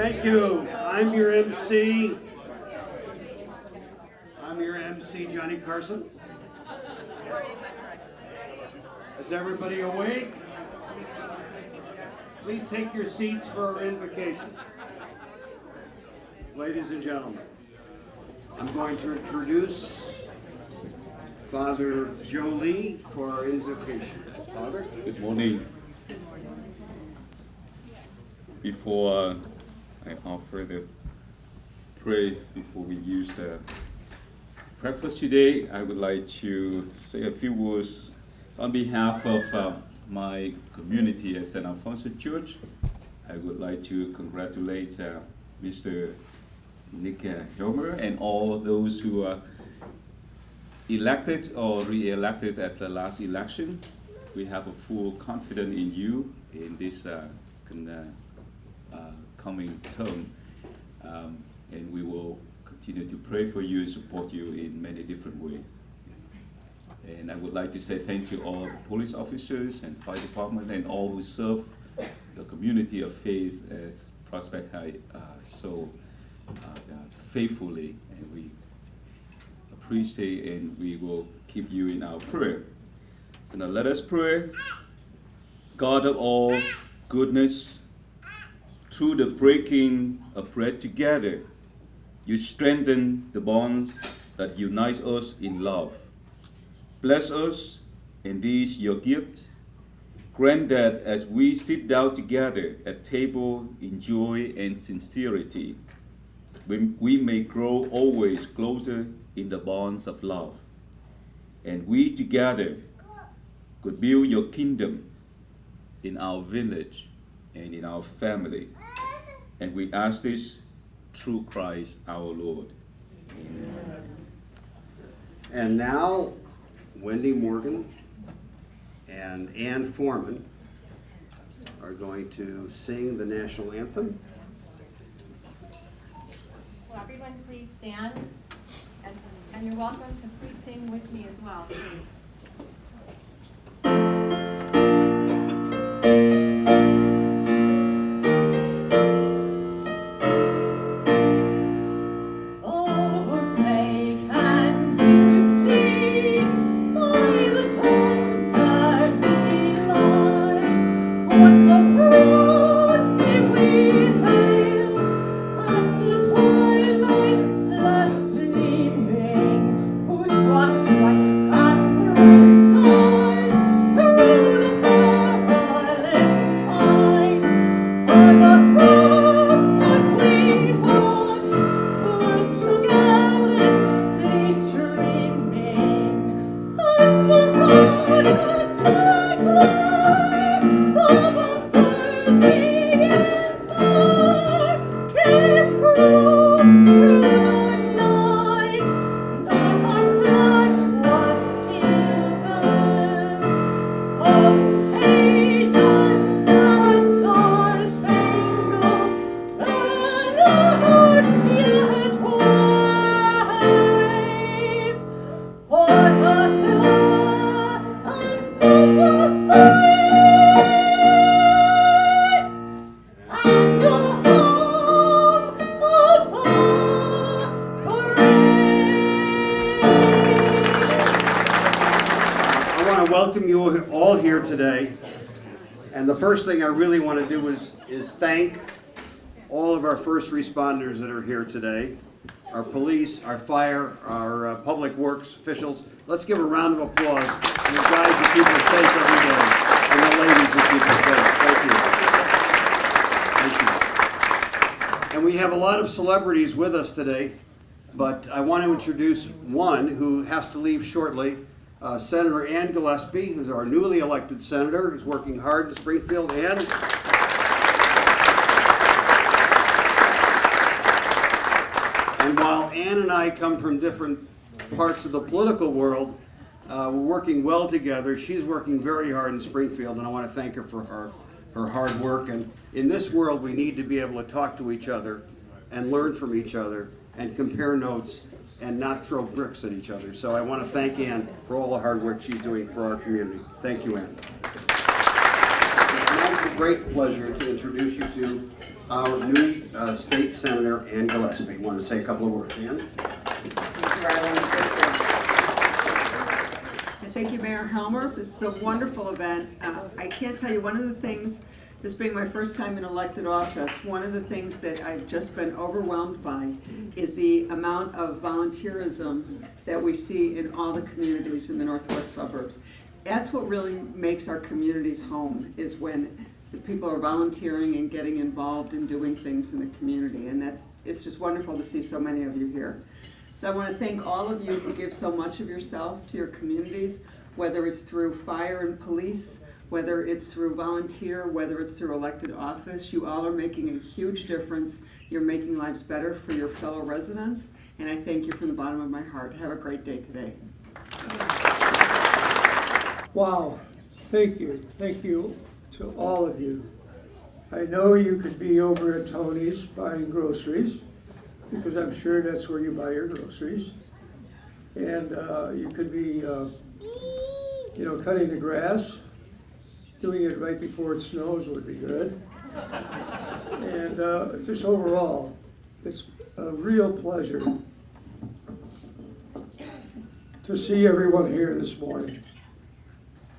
Thank you. I'm your MC. Johnny Carson. Is everybody awake? Please take your seats for our invocation. Ladies and gentlemen, I'm going to introduce Father Joe Lee for our invocation. Father? Good morning. Before I offer the prayer, before we use breakfast today, I would like to say a few words on behalf of my community at St. Alfonso Church. I would like to congratulate Mr. Nick Helmer and all those who are elected or re-elected at the last election. We have a full confidence in you in this coming term, and we will continue to pray for you and support you in many different ways. And I would like to say thank you to all the police officers and fire department and all who serve the community of faith as Prospect High so faithfully, and we appreciate and we will keep you in our prayer. So now let us pray. God of all goodness, through the breaking of bread together, you strengthen the bonds that unite us in love. Bless us in these your gifts. Grant that as we sit down together at table in joy and sincerity, we may grow always closer in the bonds of love. And we together could build your kingdom in our village and in our family. And we ask this through Christ our Lord. Amen. And now, Wendy Morgan and Ann Foreman are going to sing the national anthem. Will everyone please stand? And you're welcome to please sing with me as well, please. Welcome you all here today, and the first thing I really want to do is thank all of our first responders that are here today, our police, our fire, our public works officials. Let's give a round of applause to the guys who keep us safe every day, and the ladies who keep us safe. Thank you. And we have a lot of celebrities with us today, but I want to introduce one who has to leave shortly. Senator Ann Gillespie, who's our newly elected senator, who's working hard in Springfield. And while Ann and I come from different parts of the political world, we're working well together. She's working very hard in Springfield, and I want to thank her for her hard work. And in this world, we need to be able to talk to each other and learn from each other and compare notes and not throw bricks at each other. So I want to thank Ann for all the hard work she's doing for our community. Thank you, Ann. Now it's a great pleasure to introduce you to our new State Senator, Ann Gillespie. Want to say a couple of words, Ann? Thank you, Mayor Helmer. This is a wonderful event. I can't tell you, one of the things, this being my first time in elected office, one of the things that I've just been overwhelmed by is the amount of volunteerism that we see in all the communities in the northwest suburbs. That's what really makes our communities home, is when the people are volunteering and getting involved in doing things in the community. And it's just wonderful to see so many of you here. So I want to thank all of you who give so much of yourself to your communities, whether it's through fire and police, whether it's through volunteer, whether it's through elected office. You all are making a huge difference. You're making lives better for your fellow residents, and I thank you from the bottom of my heart. Have a great day today. Wow, thank you. Thank you to all of you. I know you could be over at Tony's buying groceries, because I'm sure that's where you buy your groceries. And you could be, cutting the grass. Doing it right before it snows would be good. And just overall, it's a real pleasure to see everyone here this morning.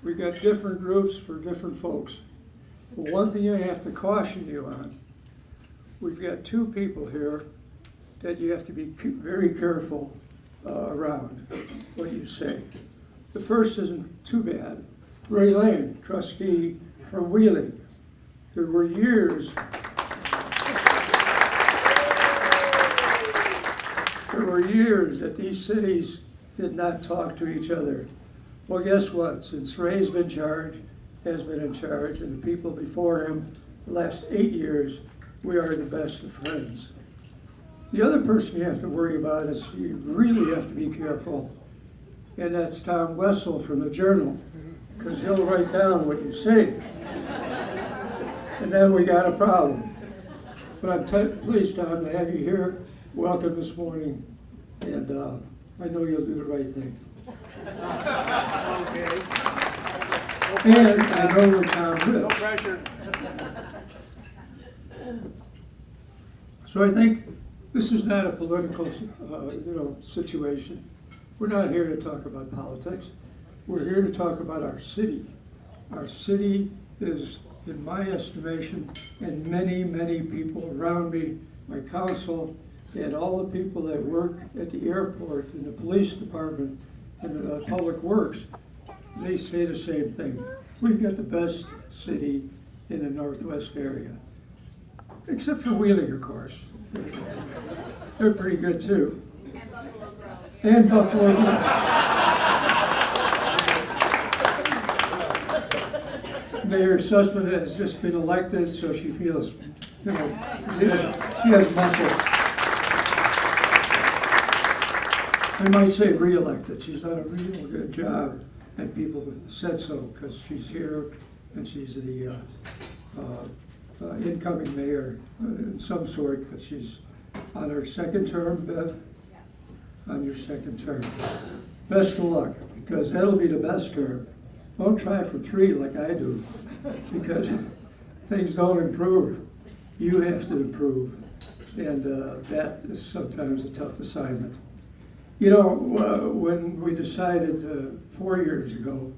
We've got different groups for different folks. But one thing I have to caution you on, we've got two people here that you have to be very careful around what you say. The first isn't too bad. Ray Lane, trustee from Wheeling. There were years that these cities did not talk to each other. Well, guess what? Since Ray's been in charge, and the people before him, the last 8 years, we are the best of friends. The other person you have to worry about is you really have to be careful, and that's Tom Wessel from the Journal, because he'll write down what you say. And then we got a problem. But I'm pleased, Tom, to have you here. Welcome this morning, and I know you'll do the right thing. And I know where Tom lives. No pressure. So I think this is not a political, situation. We're not here to talk about politics. We're here to talk about our city. Our city is, in my estimation, and many, many people around me, my council, and all the people that work at the airport, in the police department, and the public works, they say the same thing. We've got the best city in the Northwest area. Except for Wheeling, of course. They're pretty good too. And Buffalo Grove. Mayor Sussman has just been elected, so she feels, she has muscle. I might say re-elected. She's done a real good job, and people said so because she's here and she's the incoming mayor in some sort, but she's on her second term, Bev, on your second term. Best of luck, because that'll be the best term. Don't try for 3 like I do, because things don't improve. You have to improve, and that is sometimes a tough assignment. When we decided 4 years ago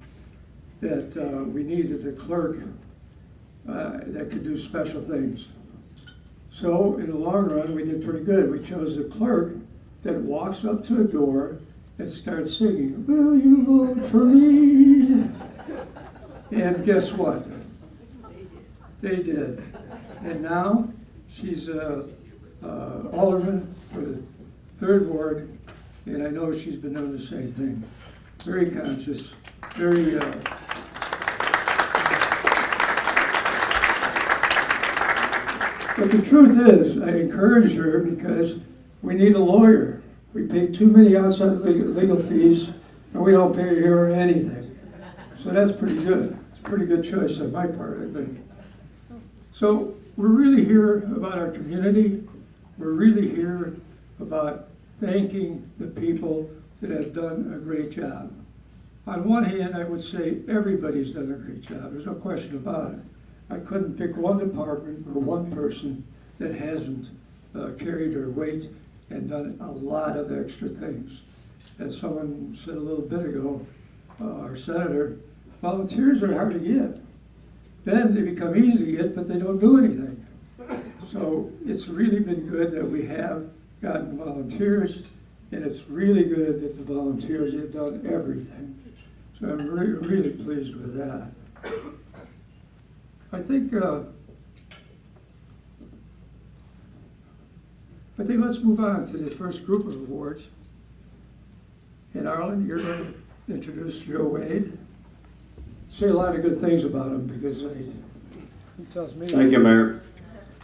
that we needed a clerk that could do special things. So in the long run, we did pretty good. We chose a clerk that walks up to a door and starts singing, "Will you vote for me?" And guess what? They did. And now she's alderman for the 3rd Ward, and I know she's been doing the same thing. Very conscious, very But the truth is, I encourage her because we need a lawyer. We pay too many outside legal fees, and we don't pay her anything. So that's pretty good. It's a pretty good choice on my part, I think. So we're really here about our community. We're really here about thanking the people that have done a great job. On one hand, I would say everybody's done a great job. There's no question about it. I couldn't pick one department or one person that hasn't carried her weight and done a lot of extra things. As someone said a little bit ago, our senator, volunteers are hard to get. Then they become easy to get, but they don't do anything. So it's really been good that we have gotten volunteers, and it's really good that the volunteers have done everything. So I'm really pleased with that. I think let's move on to the first group of awards. And Arlen, you're going to introduce Joe Wade. Say a lot of good things about him because he tells me. Thank you, Mayor.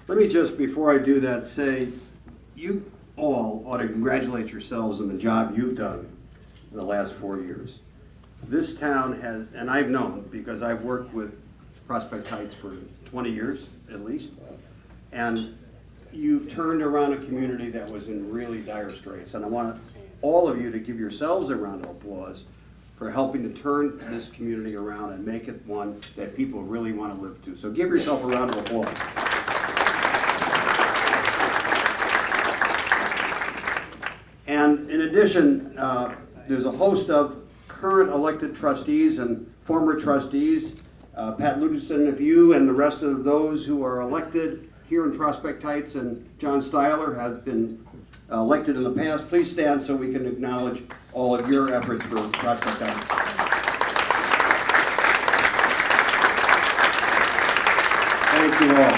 Let me just, before I do that, say you all ought to congratulate yourselves on the job you've done in the last 4 years. This town has, and I've known because I've worked with Prospect Heights for 20 years at least, and you've turned around a community that was in really dire straits. And I want all of you to give yourselves a round of applause for helping to turn this community around and make it one that people really want to live to. So give yourself a round of applause. And in addition, there's a host of current elected trustees and former trustees. Pat Luderson, of you and the rest of those who are elected here in Prospect Heights, and John Styler have been elected in the past. Please stand so we can acknowledge all of your efforts for Prospect Heights. Thank you all.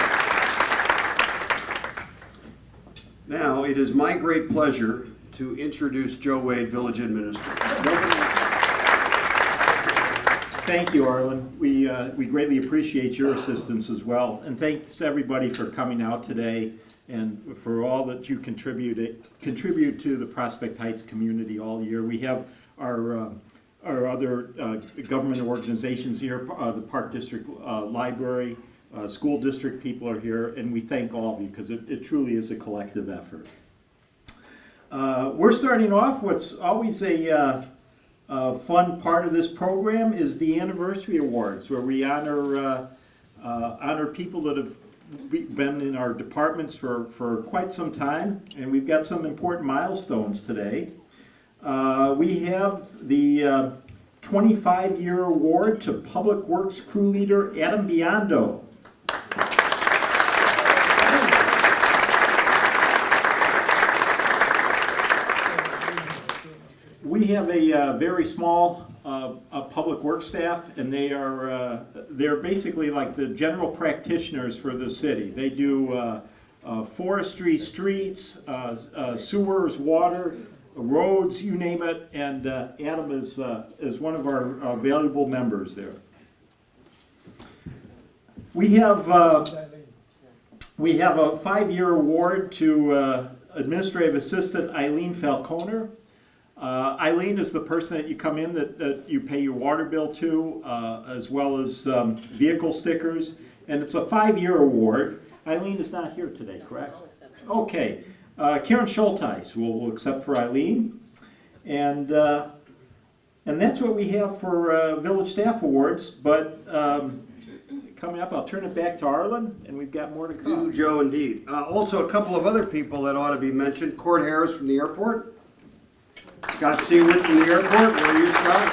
Now, it is my great pleasure to introduce Joe Wade, Village Administrator. Thank you, Arlen. We greatly appreciate your assistance as well. And thanks everybody for coming out today and for all that you contribute to the Prospect Heights community all year. We have our other government organizations here, the Park District Library, school district people are here, and we thank all of you because it truly is a collective effort. We're starting off what's always a fun part of this program is the anniversary awards, where we honor people that have been in our departments for quite some time, and we've got some important milestones today. We have the 25-year award to Public Works crew leader Adam Biondo. We have a very small public works staff, and they're basically like the general practitioners for the city. They do forestry, streets, sewers, water, roads, you name it, and Adam is one of our valuable members there. We have a 5-year award to Administrative Assistant Eileen Falconer. Eileen is the person that you come in that you pay your water bill to, as well as vehicle stickers, and it's a 5-year award. Eileen is not here today, correct? Okay. Karen Schulteis will accept for Eileen, and that's what we have for village staff awards. But coming up, I'll turn it back to Arlen, and we've got more to come. You, Joe, indeed. Also, a couple of other people that ought to be mentioned. Court Harris from the airport. Scott Seward from the airport. Where are you, Scott?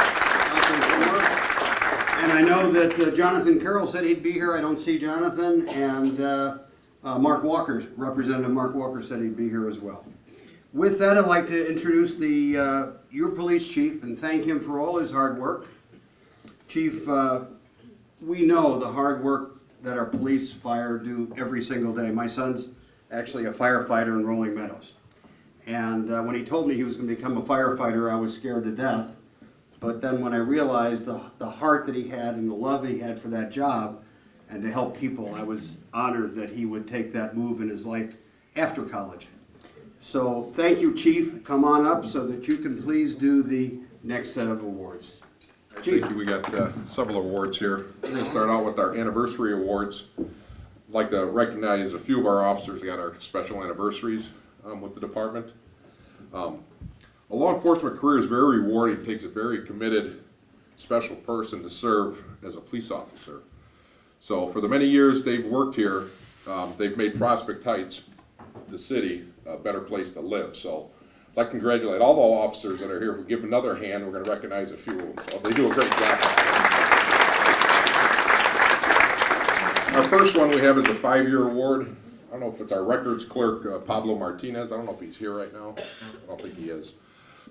And I know that Jonathan Carroll said he'd be here. I don't see Jonathan. And Mark Walker, Representative Mark Walker, said he'd be here as well. With that, I'd like to introduce your police chief and thank him for all his hard work. Chief, we know the hard work that our police fire do every single day. My son's actually a firefighter in Rolling Meadows. And when he told me he was going to become a firefighter, I was scared to death. But then when I realized the heart that he had and the love that he had for that job and to help people, I was honored that he would take that move in his life after college. So thank you, Chief. Come on up so that you can please do the next set of awards. Chief. Thank you. We got several awards here. We're going to start out with our anniversary awards. I'd like to recognize a few of our officers that got our special anniversaries with the department. A law enforcement career is very rewarding. It takes a very committed, special person to serve as a police officer. So for the many years they've worked here, they've made Prospect Heights, the city, a better place to live. So I'd like to congratulate all the officers that are here. If we give another hand, we're going to recognize a few of them. So they do a great job. Our first one we have is a 5-year award. I don't know if it's our records clerk, Pablo Martinez. I don't know if he's here right now. I don't think he is.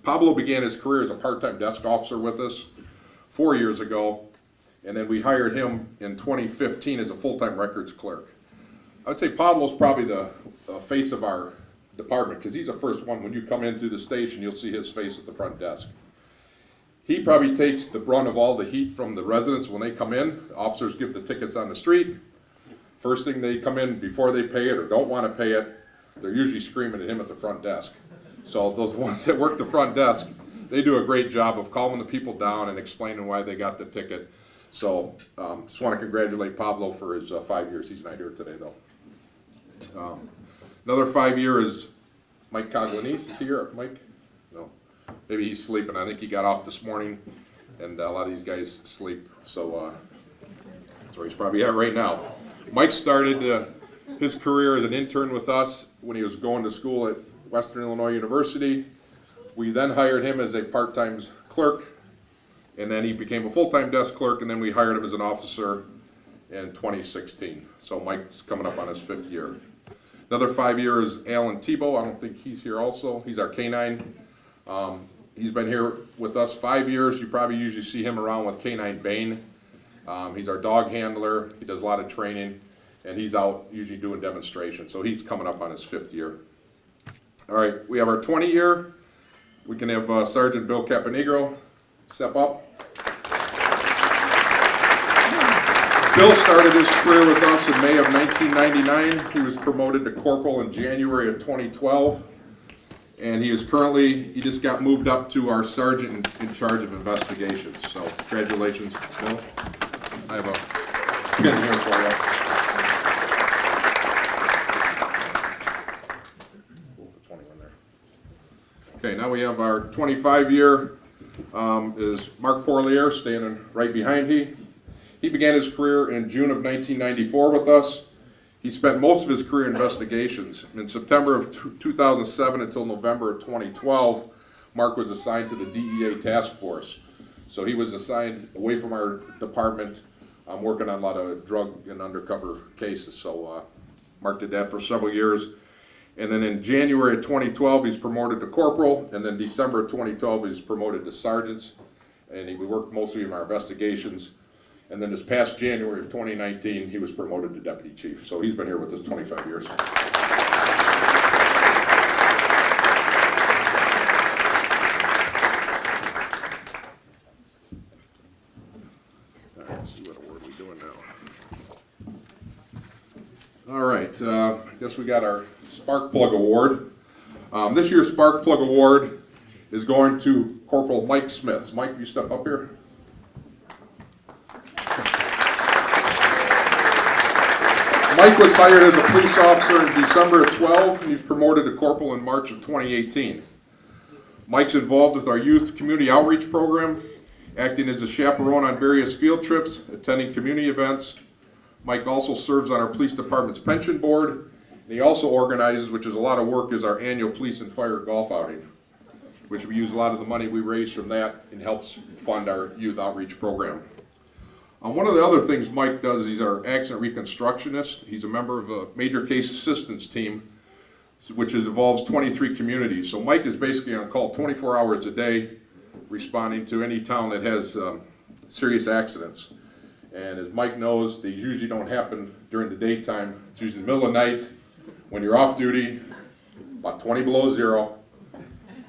Pablo began his career as a part-time desk officer with us 4 years ago, and then we hired him in 2015 as a full-time records clerk. I would say Pablo's probably the face of our department, because he's the first one. When you come in through the station, you'll see his face at the front desk. He probably takes the brunt of all the heat from the residents when they come in. Officers give the tickets on the street. First thing they come in, before they pay it or don't want to pay it, they're usually screaming at him at the front desk. So those ones that work the front desk, they do a great job of calming the people down and explaining why they got the ticket. So just want to congratulate Pablo for his 5 years. He's not here today, though. Another 5 year is Mike Coglanese. Is he here, Mike? No. Maybe he's sleeping. I think he got off this morning, and a lot of these guys sleep. So that's where he's probably at right now. Mike started his career as an intern with us when he was going to school at Western Illinois University. We then hired him as a part-time clerk, and then he became a full-time desk clerk, and then we hired him as an officer in 2016. So Mike's coming up on his 5th year. Another 5 years, Alan Tebow. I don't think he's here also. He's our canine. He's been here with us 5 years. You probably usually see him around with Canine Bane. He's our dog handler. He does a lot of training, and he's out usually doing demonstrations. So he's coming up on his 5th year. All right, we have our 20 year. We can have Sergeant Bill Caponegro step up. Bill started his career with us in May of 1999. He was promoted to corporal in January of 2012. And he just got moved up to our sergeant in charge of investigations. So congratulations, Bill. I have a pin here for you. We'll put 21 there. Okay, now we have our 25 year is Mark Porlier standing right behind me. He began his career in June of 1994 with us. He spent most of his career in investigations. In September of 2007 until November of 2012, Mark was assigned to the DEA task force. So he was assigned away from our department, working on a lot of drug and undercover cases. So Mark did that for several years. And then in January of 2012, he's promoted to corporal. And then December of 2012, he's promoted to sergeants. And he worked mostly in our investigations. And then this past January of 2019, he was promoted to deputy chief. So he's been here with us 25 years. All right, let's see what award we're doing now. All right, I guess we got our Spark Plug Award. This year's Spark Plug Award is going to Corporal Mike Smith. Mike, you step up here. Mike was hired as a police officer in December of 12, and he's promoted to corporal in March of 2018. Mike's involved with our youth community outreach program, acting as a chaperone on various field trips, attending community events. Mike also serves on our police department's pension board, and he also organizes, which is a lot of work, is our annual police and fire golf outing, which we use a lot of the money we raise from that and helps fund our youth outreach program. One of the other things Mike does, he's our accident reconstructionist. He's a member of a major case assistance team, which involves 23 communities. So Mike is basically on call 24 hours a day, responding to any town that has serious accidents. And as Mike knows, these usually don't happen during the daytime. It's usually in the middle of the night, when you're off duty, about 20 below zero.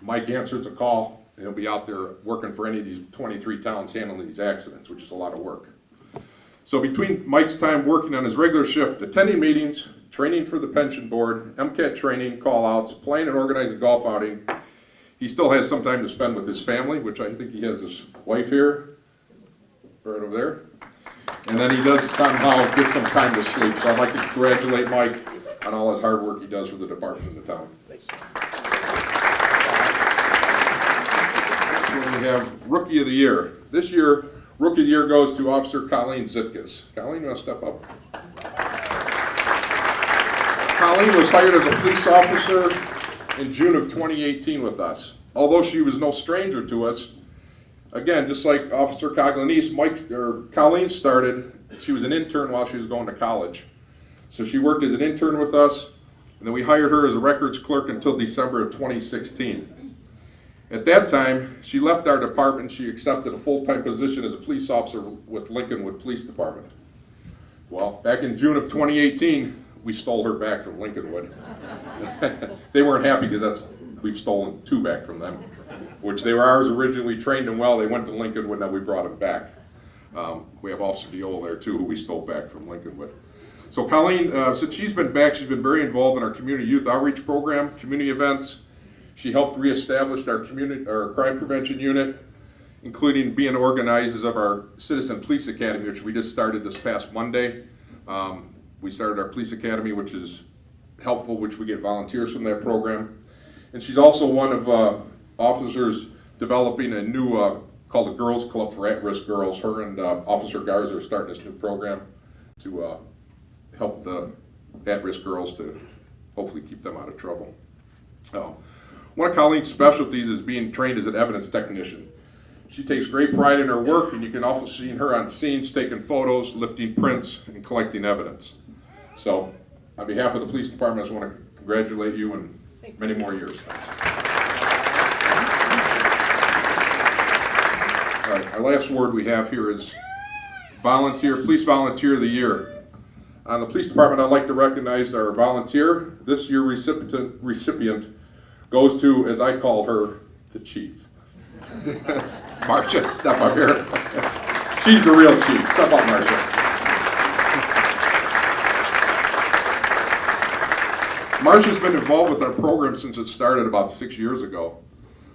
Mike answers the call, and he'll be out there working for any of these 23 towns handling these accidents, which is a lot of work. So between Mike's time working on his regular shift, attending meetings, training for the pension board, MCAT training, call-outs, playing and organizing golf outing, he still has some time to spend with his family, which I think he has his wife here, right over there. And then he does somehow get some time to sleep. So I'd like to congratulate Mike on all his hard work he does for the department and the town. So we have Rookie of the Year. This year, Rookie of the Year goes to Officer Colleen Zitkus. Colleen, you want to step up? Colleen was hired as a police officer in June of 2018 with us. Although she was no stranger to us, again, just like Officer Coglanice, Colleen started, she was an intern while she was going to college. So she worked as an intern with us, and then we hired her as a records clerk until December of 2016. At that time, she left our department. She accepted a full-time position as a police officer with Lincolnwood Police Department. Well, back in June of 2018, we stole her back from Lincolnwood. They weren't happy because we've stolen 2 back from them, which they were ours originally, trained them well. They went to Lincolnwood, now we brought them back. We have Officer Diol there too, who we stole back from Lincolnwood. So Colleen, since she's been back, she's been very involved in our community youth outreach program, community events. She helped reestablish our crime prevention unit, including being organizers of our Citizen Police Academy, which we just started this past Monday. We started our police academy, which is helpful, which we get volunteers from that program. And she's also one of officers developing a new called the Girls Club for At-Risk Girls. Her and Officer Garza are starting this new program to help the at-risk girls to hopefully keep them out of trouble. One of Colleen's specialties is being trained as an evidence technician. She takes great pride in her work, and you can also see her on scenes taking photos, lifting prints, and collecting evidence. So, on behalf of the police department, I just want to congratulate you and many more years. All right, our last award we have here is Police Volunteer of the Year. On the police department, I'd like to recognize our volunteer. This year recipient goes to, as I call her, the chief. Marcia, step up here. She's the real chief. Step up, Marcia. Marcia's been involved with our program since it started about 6 years ago.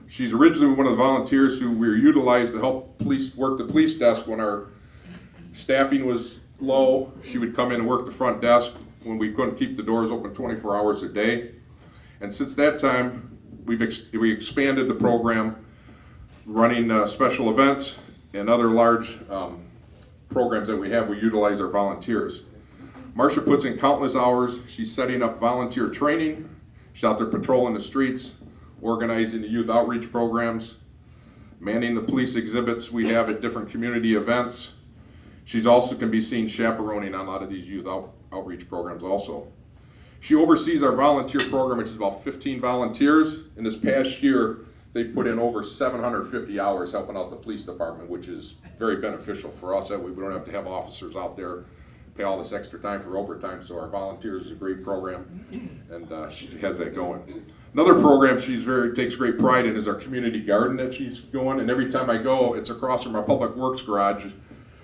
She's originally one of the volunteers who we utilized to help work the police desk when our staffing was low. She would come in and work the front desk when we couldn't keep the doors open 24 hours a day. And since that time, we expanded the program, running special events and other large programs that we have. We utilize our volunteers. Marcia puts in countless hours. She's setting up volunteer training. She's out there patrolling the streets, organizing the youth outreach programs, manning the police exhibits we have at different community events. She's also can be seen chaperoning on a lot of these youth outreach programs also. She oversees our volunteer program, which is about 15 volunteers. In this past year, they've put in over 750 hours helping out the police department, which is very beneficial for us. That way we don't have to have officers out there pay all this extra time for overtime. So our volunteers is a great program, and she has that going. Another program takes great pride in is our community garden that she's going. And every time I go, it's across from our public works garage.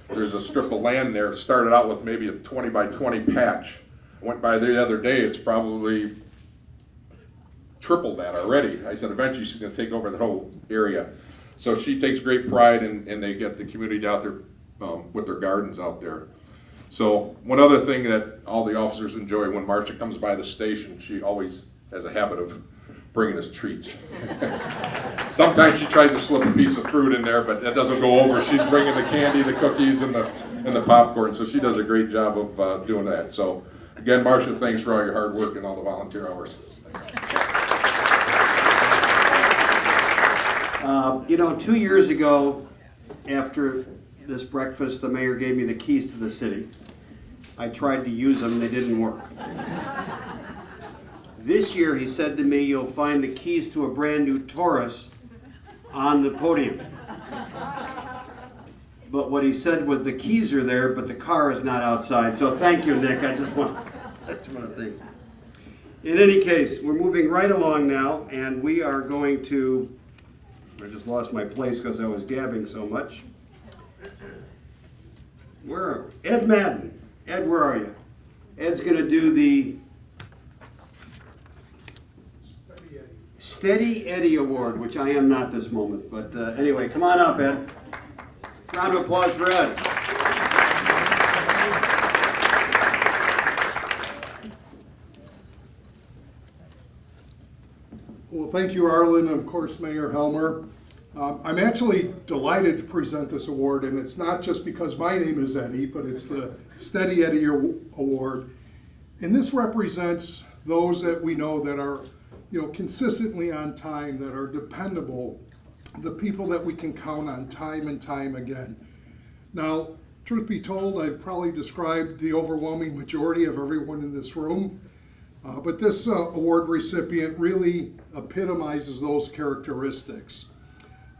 There's a strip of land there. It started out with maybe a 20 by 20 patch. I went by there the other day. It's probably triple that already. I said eventually she's going to take over the whole area. So she takes great pride and they get the community out there with their gardens out there. So one other thing that all the officers enjoy when Marcia comes by the station, she always has a habit of bringing us treats. Sometimes she tries to slip a piece of fruit in there, but that doesn't go over. She's bringing the candy, the cookies, and the popcorn, so she does a great job of doing that. So again, Marcia, thanks for all your hard work and all the volunteer hours. 2 years ago, after this breakfast, the mayor gave me the keys to the city. I tried to use them, they didn't work. This year, he said to me, you'll find the keys to a brand new Taurus on the podium. But what he said was the keys are there, but the car is not outside. So thank you, Nick. That's one thing. In any case, we're moving right along now, and we are going to, I just lost my place because I was gabbing so much. Ed Madden. Ed, where are you? Ed's going to do the Steady Eddie Award, which I am not this moment. But anyway, come on up, Ed. Round of applause for Ed. Well, thank you, Arlen, and of course, Mayor Helmer. I'm actually delighted to present this award, and it's not just because my name is Eddie, but it's the Steady Eddie Award. And this represents those that we know that are, consistently on time, that are dependable, the people that we can count on time and time again. Now, truth be told, I've probably described the overwhelming majority of everyone in this room, but this award recipient really epitomizes those characteristics.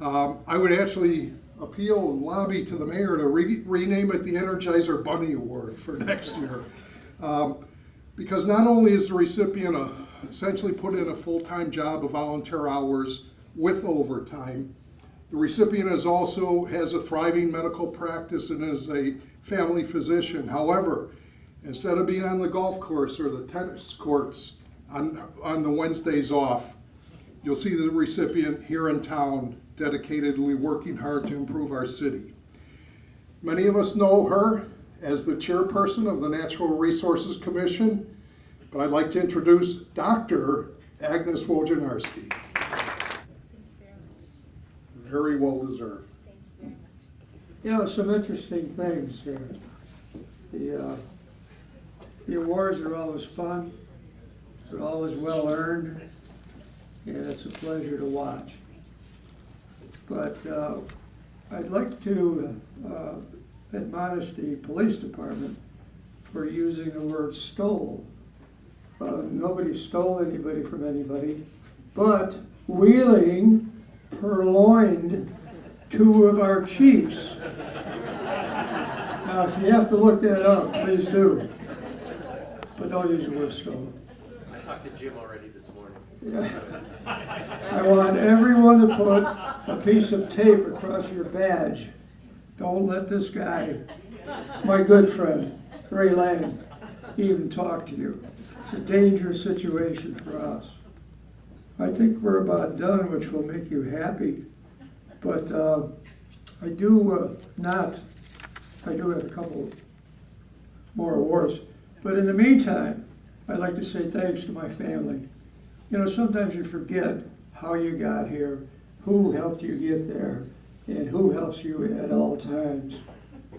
I would actually appeal and lobby to the mayor to rename it the Energizer Bunny Award for next year. Because not only is the recipient essentially put in a full-time job of volunteer hours with overtime, the recipient has a thriving medical practice and is a family physician. However, instead of being on the golf course or the tennis courts on the Wednesdays off, you'll see the recipient here in town dedicatedly working hard to improve our city. Many of us know her as the chairperson of the Natural Resources Commission, but I'd like to introduce Dr. Agnes Wojnarski. Very well deserved. Some interesting things here. The awards are always fun, they're always well earned, and it's a pleasure to watch. But I'd like to admonish the police department for using the word stole. Nobody stole anybody from anybody, but wheeling purloined 2 of our chiefs. Now, if you have to look that up, please do. But don't use the word stole. I talked to Jim already this morning. Yeah. I want everyone to put a piece of tape across your badge. Don't let this guy, my good friend, Ray Lang, even talk to you. It's a dangerous situation for us. I think we're about done, which will make you happy. But I do have a couple more awards. But in the meantime, I'd like to say thanks to my family. Sometimes you forget how you got here, who helped you get there, and who helps you at all times.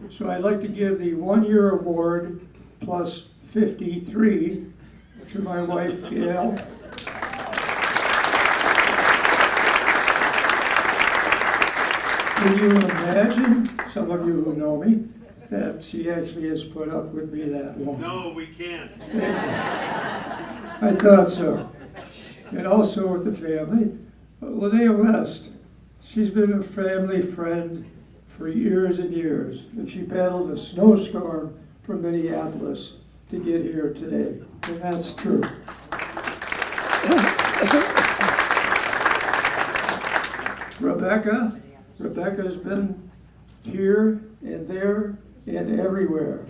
So I'd like to give the 1-year award plus 53 to my wife, Gail. Can you imagine, some of you who know me, that she actually has put up with me that long? No, we can't. I thought so. And also with the family, Linnea West. She's been a family friend for years and years, and she battled a snowstorm from Minneapolis to get here today, and that's true. Rebecca's been here and there and everywhere.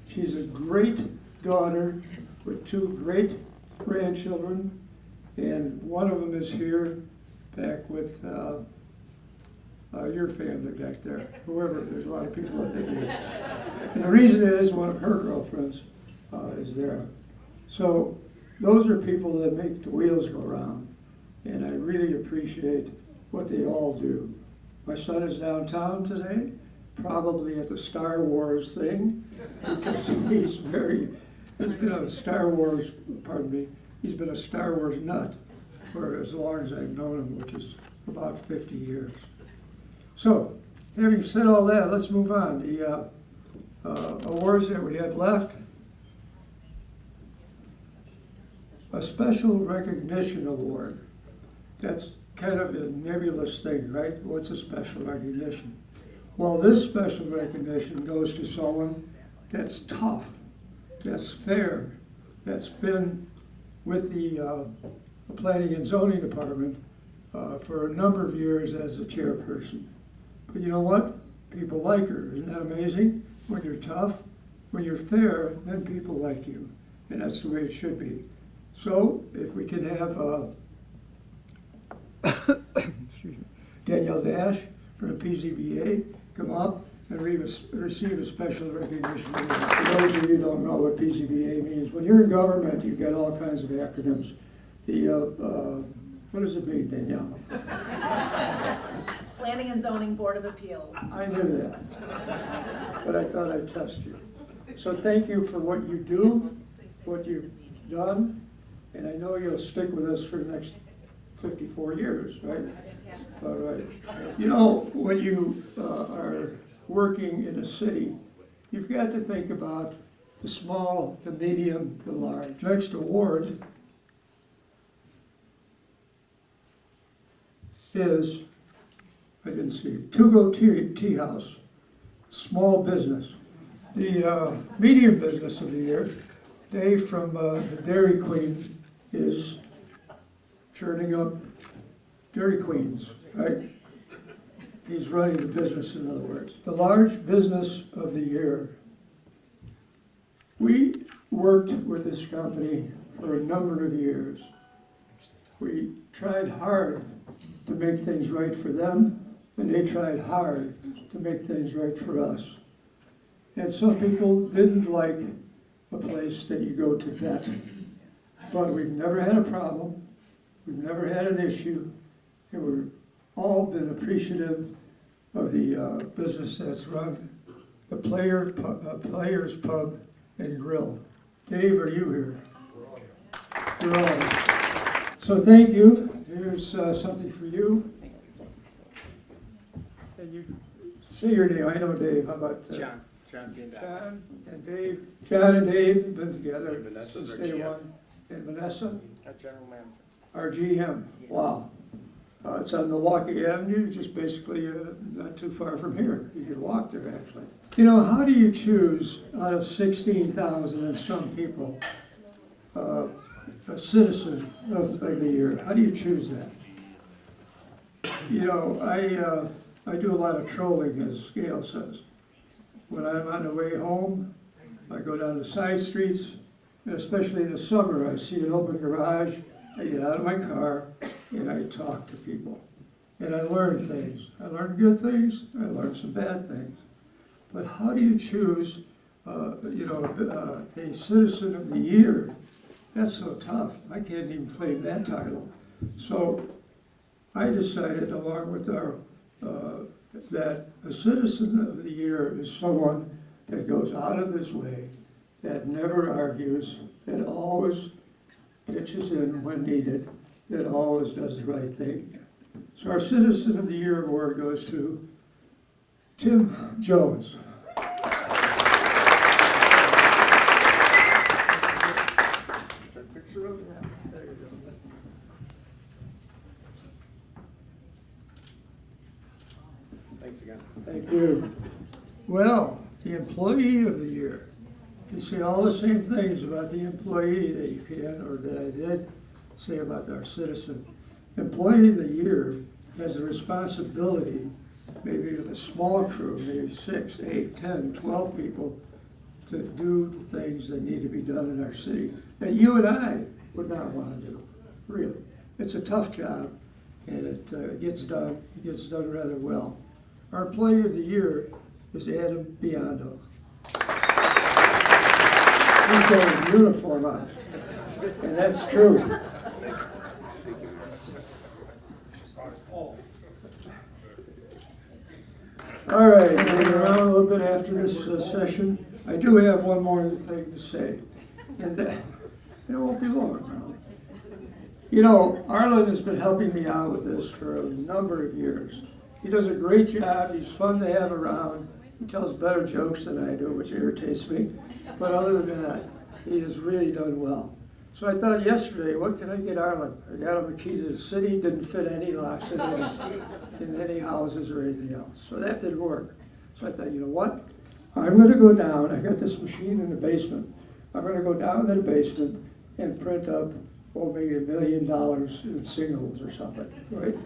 She's a great daughter with 2 great grandchildren, and one of them is here back with your family back there, whoever, there's a lot of people up there. And the reason is one of her girlfriends is there. So those are people that make the wheels go round, and I really appreciate what they all do. My son is downtown today, probably at the Star Wars thing, because he's been a Star Wars nut for as long as I've known him, which is about 50 years. So, having said all that, let's move on. The awards that we have left. A Special Recognition Award. That's kind of a nebulous thing, right? What's a special recognition? Well, this special recognition goes to someone that's tough, that's fair, that's been with the Planning and Zoning Department for a number of years as a chairperson. But you know what? People like her. Isn't that amazing? When you're tough, when you're fair, then people like you. And that's the way it should be. So if we can have excuse me, Danielle Dash from the PZBA come up and receive a special recognition award. For those of you who don't know what PZBA means, when you're in government, you've got all kinds of acronyms. What does it mean, Danielle? Planning and Zoning Board of Appeals. I knew that, but I thought I'd test you. So thank you for what you do, what you've done, And I know you'll stick with us for the next 54 years, right? Yes. All right. You know, when you are working in a city, you've got to think about the small, the medium, the large. Next award is, I didn't see it, Tugo Tea House, small business. The medium business of the year, Dave from the Dairy Queen is churning up Dairy Queens, right? He's running the business, in other words. The large business of the year. We worked with this company for a number of years. We tried hard to make things right for them, and they tried hard to make things right for us. And some people didn't like a place that you go to vet, but we've never had a problem, we've never had an issue, and we've all been appreciative of the business that's run, the Players Pub and Grill. Dave, are you here? You're on. So thank you. Here's something for you. And you say your name. I know Dave. How about John John and Dave. John and Dave have been together. Vanessa's our since day GM. one. And Vanessa, Our general manager. our GM. Wow. It's on Milwaukee Avenue, just basically not too far from here. You could walk there, actually. You know, how do you choose out of 16,000 and some people a citizen of the year? How do you choose that? You know, I do a lot of trolling, as Gail says. When I'm on the way home, I go down the side streets, and especially in the summer, I see an open garage, I get out of my car, and I talk to people. And I learn things. I learn good things, I learn some bad things. But how do you choose, a citizen of the year? That's so tough. I can't even claim that title. So I decided, along with our, that a citizen of the year is someone that goes out of his way, that never argues, that always pitches in when needed, that always does the right thing. So our Citizen of the Year award goes to Tim Jones. Thanks again. Thank you. Well, the Employee of the Year. You see all the same things about the employee that you can, or that I did, say about our citizen. Employee of the Year has a responsibility, maybe of a small crew, maybe 6, 8, 10, 12 people, to do the things that need to be done in our city that you and I would not want to do, really. It's a tough job, and it gets done rather well. Our Employee of the Year is Adam Biondo. He's got his uniform on, and that's true. All right, moving around a little bit after this session, I do have one more thing to say, and that, it won't be long now. You know, Arlen has been helping me out with this for a number of years. He does a great job, he's fun to have around, he tells better jokes than I do, which irritates me, but other than that, he has really done well. So I thought yesterday, what can I get Arlen? I got him a key to the city, didn't fit any locks in any houses or anything else. So that didn't work. So I thought, you know what? I'm gonna go down, I got this machine in the basement. I'm gonna go down to the basement and print up, maybe $1 million in singles or something, right?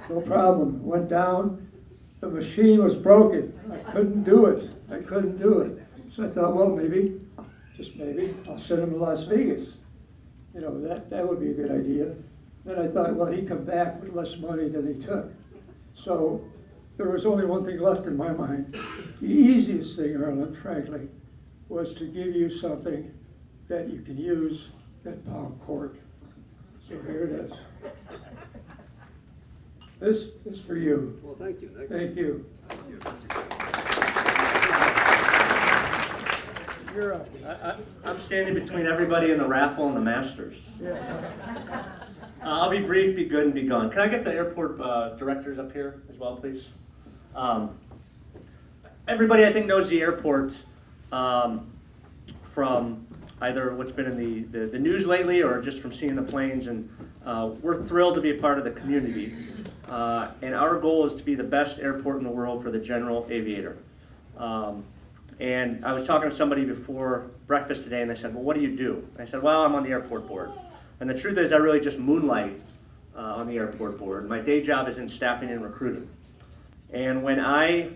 No problem. Went down, the machine was broken. I couldn't do it. So I thought, well, maybe, just maybe, I'll send him to Las Vegas. You know, that would be a good idea. Then I thought, well, he'd come back with less money than he took. So there was only one thing left in my mind. The easiest thing, Arlen, frankly, was to give you something that you can use at Palm Court. So here it is. This is for you. Well, thank you. Thank you. You're up. I'm standing between everybody in the raffle and the Masters. I'll be brief, be good, and be gone. Can I get the airport directors up here as well, please? Everybody, I think, knows the airport from either what's been in the news lately or just from seeing the planes, and we're thrilled to be a part of the community. And our goal is to be the best airport in the world for the general aviator. And I was talking to somebody before breakfast today, and they said, well, what do you do? And I said, well, I'm on the airport board. And the truth is, I really just moonlight on the airport board. My day job is in staffing and recruiting. And when I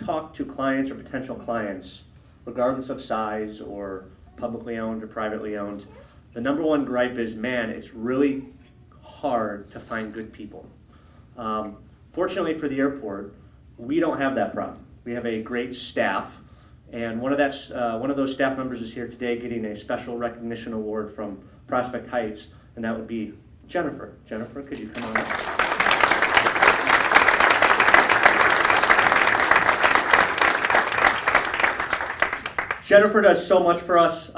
talk to clients or potential clients, regardless of size or publicly owned or privately owned, the number one gripe is, man, it's really hard to find good people. Fortunately for the airport, we don't have that problem. We have a great staff, and one of those staff members is here today getting a special recognition award from Prospect Heights, and that would be Jennifer. Jennifer, could you come on up? Jennifer does so much for us.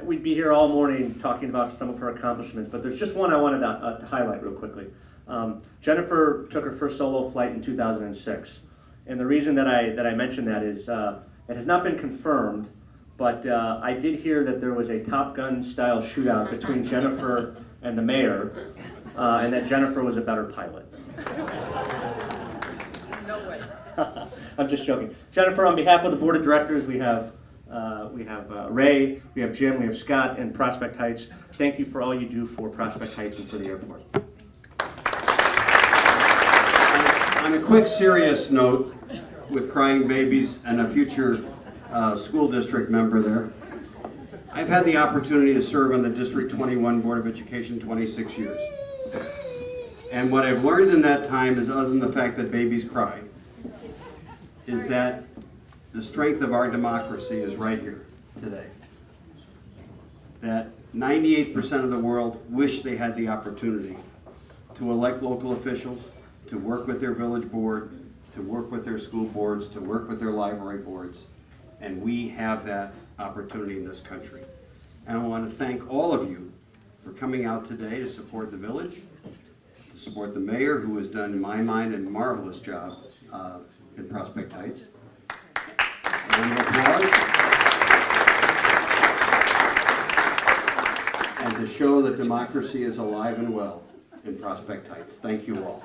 We'd be here all morning talking about some of her accomplishments, but there's just one I wanted to highlight real quickly. Jennifer took her first solo flight in 2006, and the reason that I mention that is it has not been confirmed, but I did hear that there was a Top Gun style shootout between Jennifer and the mayor, and that Jennifer was a better pilot. No way. I'm just joking. Jennifer, on behalf of the board of directors, we have Ray, we have Jim, we have Scott, and Prospect Heights. Thank you for all you do for Prospect Heights and for the airport. On a quick serious note, with crying babies and a future school district member there, I've had the opportunity to serve on the District 21 Board of Education 26 years. And what I've learned in that time is, other than the fact that babies cry, is that the strength of our democracy is right here today. That 98% of the world wish they had the opportunity to elect local officials, to work with their village board, to work with their school boards, to work with their library boards. And we have that opportunity in this country. And I want to thank all of you for coming out today to support the village, to support the mayor, who has done, in my mind, a marvelous job in Prospect Heights. Round of applause. And to show that democracy is alive and well in Prospect Heights. Thank you all.